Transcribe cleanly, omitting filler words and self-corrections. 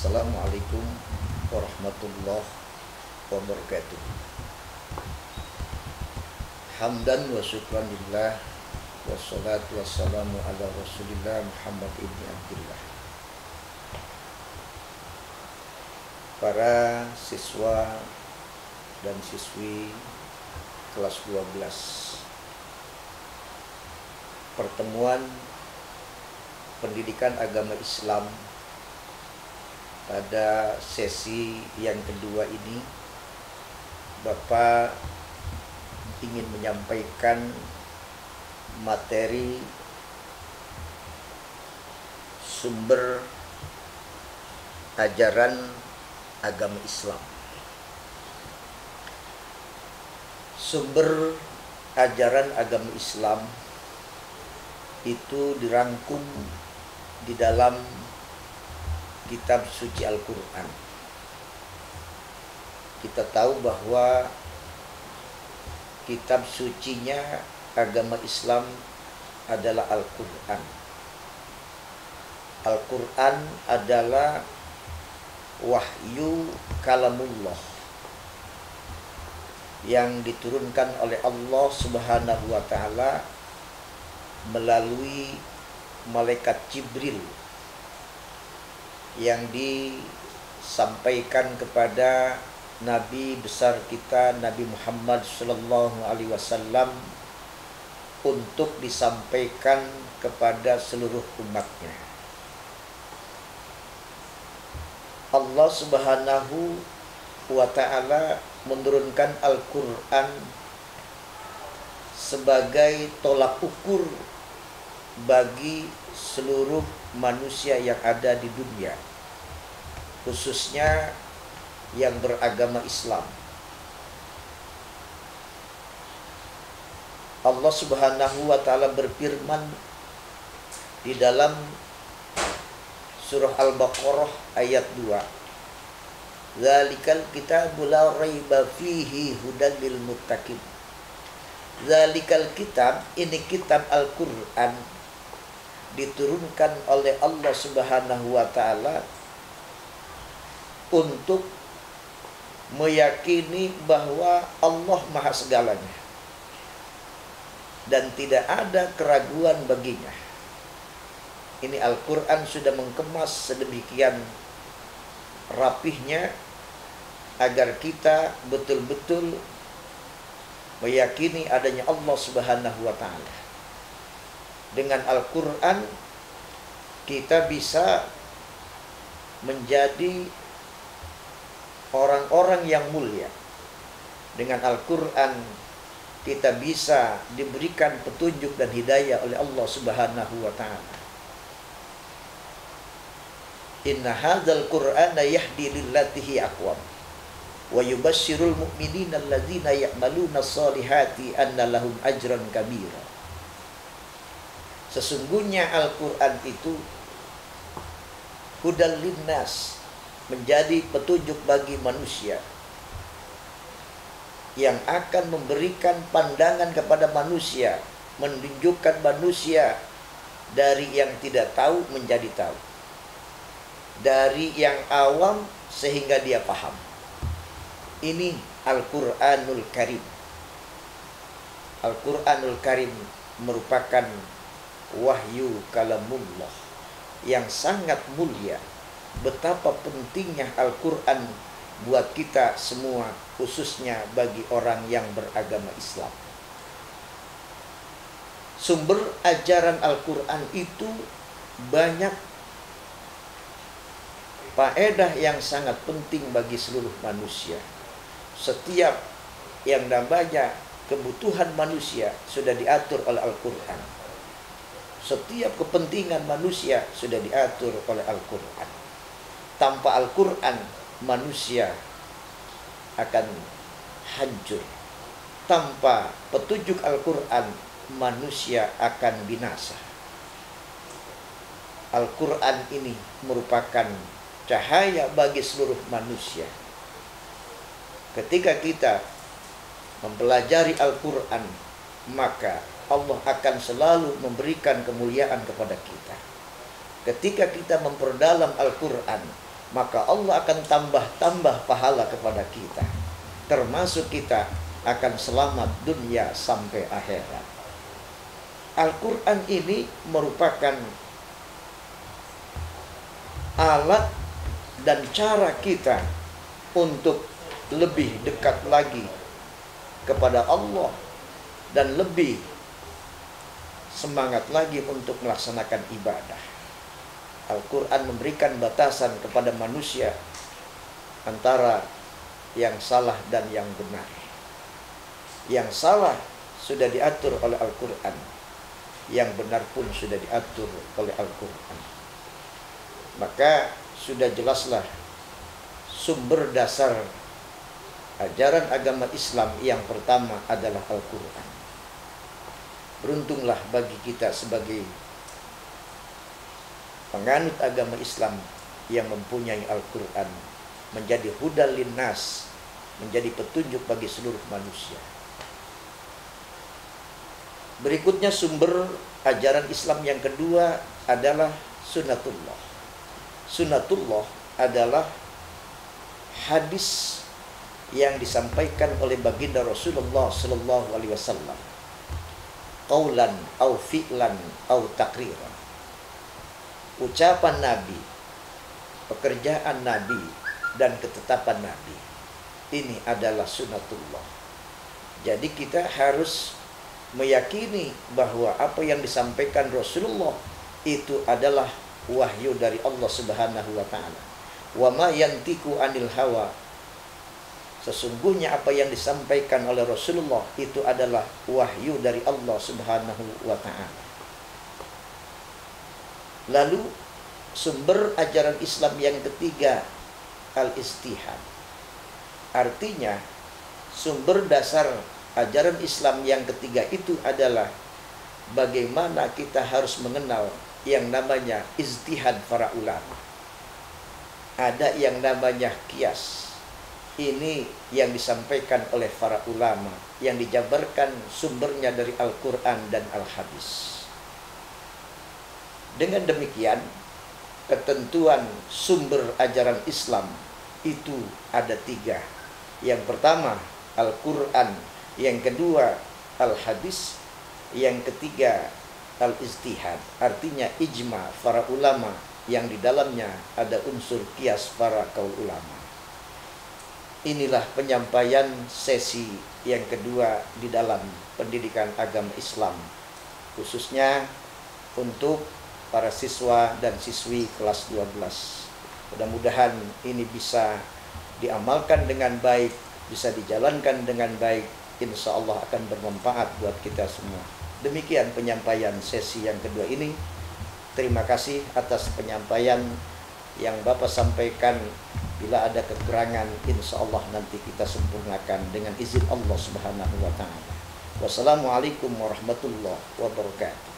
Assalamualaikum warahmatullahi wabarakatuh. Hamdan wa syukran lillah, wassalatu wassalamu ala rasulillah Muhammad ibni Abdullah. Para siswa dan siswi kelas 12 pertemuan pendidikan agama Islam pada sesi yang kedua ini, Bapak ingin menyampaikan materi sumber ajaran agama Islam. Sumber ajaran agama Islam itu dirangkum di dalam kitab suci Al-Quran. Kita tahu bahwa kitab sucinya agama Islam adalah Al-Quran. Al-Quran adalah wahyu kalamullah yang diturunkan oleh Allah Subhanahu wa ta'ala melalui malaikat Jibril, yang disampaikan kepada Nabi besar kita Nabi Muhammad sallallahu alaihi wasallam untuk disampaikan kepada seluruh umatnya. Allah Subhanahu wa ta'ala menurunkan Al-Quran sebagai tolak ukur bagi seluruh manusia yang ada di dunia, khususnya yang beragama Islam. Allah Subhanahu wa ta'ala berfirman di dalam surah Al-Baqarah ayat 2, "Dzalikal kitabu la raiba fihi hudan lil muttaqin." Dzalikal kitab, ini kitab Al-Qur'an diturunkan oleh Allah Subhanahu wa ta'ala untuk meyakini bahwa Allah Maha Segalanya dan tidak ada keraguan baginya. Ini Al-Quran sudah mengemas sedemikian rapihnya agar kita betul-betul meyakini adanya Allah Subhanahu wa ta'ala. Dengan Al-Quran kita bisa menjadi orang-orang yang mulia. Dengan Al-Quran kita bisa diberikan petunjuk dan hidayah oleh Allah Subhanahu wa ta'ala. Inna hadzal Qur'ana yahdi lillati hiya aqwam wa yubasyshirul mu'minina alladzina ya'maluna shalihati anna lahum ajran kabira. Sesungguhnya Al-Quran itu hudal linnas, menjadi petunjuk bagi manusia, yang akan memberikan pandangan kepada manusia, menunjukkan manusia dari yang tidak tahu menjadi tahu, dari yang awam sehingga dia paham. Ini Al-Quranul Karim. Al-Quranul Karim merupakan wahyu kalamullah yang sangat mulia. Betapa pentingnya Al-Quran buat kita semua, khususnya bagi orang yang beragama Islam. Sumber ajaran Al-Quran itu banyak faedah yang sangat penting bagi seluruh manusia. Setiap yang namanya kebutuhan manusia sudah diatur oleh Al-Quran. Setiap kepentingan manusia sudah diatur oleh Al-Quran. Tanpa Al-Quran, manusia akan hancur. Tanpa petunjuk Al-Quran, manusia akan binasa. Al-Quran ini merupakan cahaya bagi seluruh manusia. Ketika kita mempelajari Al-Quran, maka Allah akan selalu memberikan kemuliaan kepada kita. Ketika kita memperdalam Al-Quran, maka Allah akan tambah pahala kepada kita, termasuk kita akan selamat dunia sampai akhirat. Al-Quran ini merupakan alat dan cara kita untuk lebih dekat lagi kepada Allah dan lebih semangat lagi untuk melaksanakan ibadah. Al-Quran memberikan batasan kepada manusia antara yang salah dan yang benar. Yang salah sudah diatur oleh Al-Quran, yang benar pun sudah diatur oleh Al-Quran. Maka sudah jelaslah sumber dasar ajaran agama Islam yang pertama adalah Al-Quran. Beruntunglah bagi kita sebagai penganut agama Islam yang mempunyai Al-Quran, menjadi hudal linnas, menjadi petunjuk bagi seluruh manusia. Berikutnya sumber ajaran Islam yang kedua adalah sunnatullah. Sunnatullah adalah hadis yang disampaikan oleh baginda Rasulullah sallallahu alaihi wasallam, qaulan au fi'lan au takriran. Ucapan Nabi, pekerjaan Nabi, dan ketetapan Nabi. Ini adalah sunnatullah. Jadi kita harus meyakini bahwa apa yang disampaikan Rasulullah itu adalah wahyu dari Allah Subhanahu wa taala. Wa ma yantiqu anil hawa. Sesungguhnya apa yang disampaikan oleh Rasulullah itu adalah wahyu dari Allah Subhanahu wa taala. Lalu sumber ajaran Islam yang ketiga, al-istihad. Artinya sumber dasar ajaran Islam yang ketiga itu adalah bagaimana kita harus mengenal yang namanya ijtihad para ulama. Ada yang namanya qiyas. Ini yang disampaikan oleh para ulama, yang dijabarkan sumbernya dari Al-Quran dan Al-Hadis. Dengan demikian, ketentuan sumber ajaran Islam itu ada tiga. Yang pertama, Al-Quran. Yang kedua, Al-Hadis. Yang ketiga, Al-Ijtihad. Artinya ijma para ulama yang di dalamnya ada unsur qiyas para kaul ulama. Inilah penyampaian sesi yang kedua di dalam pendidikan agama Islam, khususnya untuk para siswa dan siswi kelas 12. Mudah-mudahan ini bisa diamalkan dengan baik, bisa dijalankan dengan baik. Insya Allah akan bermanfaat buat kita semua. Demikian penyampaian sesi yang kedua ini. Terima kasih atas penyampaian yang Bapak sampaikan. Bila ada kekurangan, insya Allah nanti kita sempurnakan dengan izin Allah Subhanahu wa ta'ala. Wassalamualaikum warahmatullahi wabarakatuh.